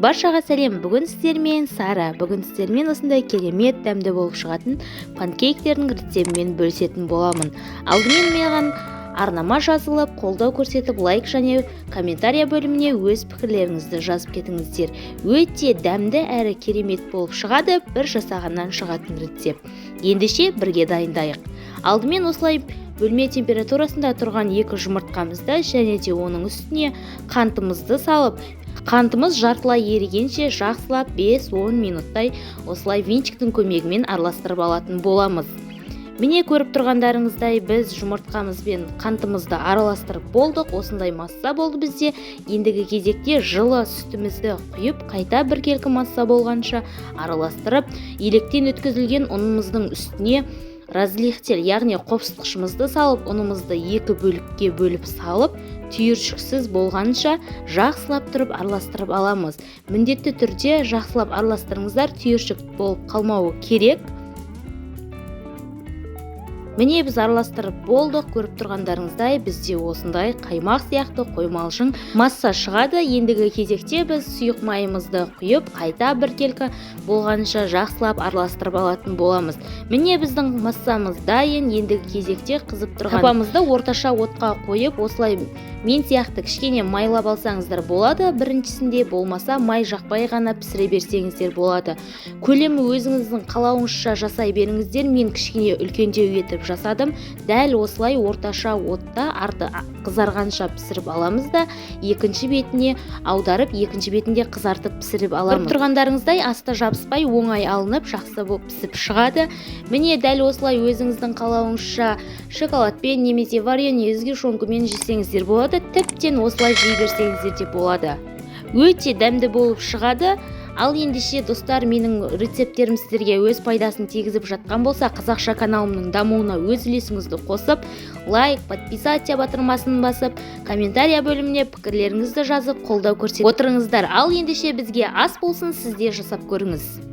Баршаға сәлем. Бүгін сіздермен Сара. Бүгін сіздермен осындай керемет дәмді болып шығатын панкейктердің рецептімен бөлісетін боламын. Алдымен маған арнама жазылып, қолдау көрсетіп, лайк және комментария бөліміне өз пікірлеріңізді жазып кетіңіздер. Өте дәмді әрі керемет болып шығады, бір жасағаннан шығатын рецепт. Ендеше бірге дайындайық. Алдымен осылай бөлме температурасында тұрған 2 жұмыртқамызды және де оның үстіне қантымызды салып, қантымыз жартылай ерігенше жақсылап 5-10 минуттай осылай винчиктің көмегімен араластырып алатын боламыз. Міне көріп тұрғандарыңыздай біз жұмыртқамыз бен қантымызды араластырып болдық. Осындай масса болды бізде. Ендігі кезекте жылы сүтімізді құйып, қайта біркелкі масса болғанша араластырып, електен өткізілген ұнымыздың үстіне разлихтель, яғни қопсытқышымызды салып, ұнымызды 2 бөлікке бөліп салып, түйіршіксіз болғанша жақсылап тұрып араластырып аламыз. Міндетті түрде жақсылап араластырыңыздар, түйіршік болып қалмауы керек. Міне біз араластырып болдық. Көріп тұрғандарыңыздай бізде осындай қаймақ сияқты қоймалжың масса шығады. Ендігі кезекте біз сұйық майымызды құйып, қайта біркелкі болғанша жақсылап араластырып алатын боламыз. Міне біздің массамыз дайын. Ендігі кезекте қызып тұрған қапамызды орташа отқа қойып, осылай мен сияқты кішкене майлап алсаңыздар болады. Біріншісінде болмаса май жақпай ғана пісіре берсеңіздер болады. Көлемі өзіңіздің қалауыңызша жасай беріңіздер. Мен кішкене үлкендеу етіп жасадым. Дәл осылай орташа отта арты қызарғанша пісіріп аламыз да екінші бетіне аударып, екінші бетінде қызартып пісіріп аламыз. Көріп тұрғандарыңыздай асты жабыспай оңай алынып, жақсы болып пісіп шығады. Міне дәл осылай өзіңіздің қалауыңызша шоколадпен немесе варенье сгущенкамен жесеңіздер болады. Тіптен осылай жей берсеңіздер де болады. Өте дәмді болып шығады. Ал ендеше достар, менің рецепттерім сіздерге өз пайдасын тигізіп жатқан болса, қазақша каналымның дамуына өз үлесіңізді қосып, лайк, подписаться батырмасын басып, комментария бөліміне пікірлеріңізді жазып, қолдау көрсетіп отырыңыздар. Ал ендеше бізге ас болсын, сізде жасап көріңіз.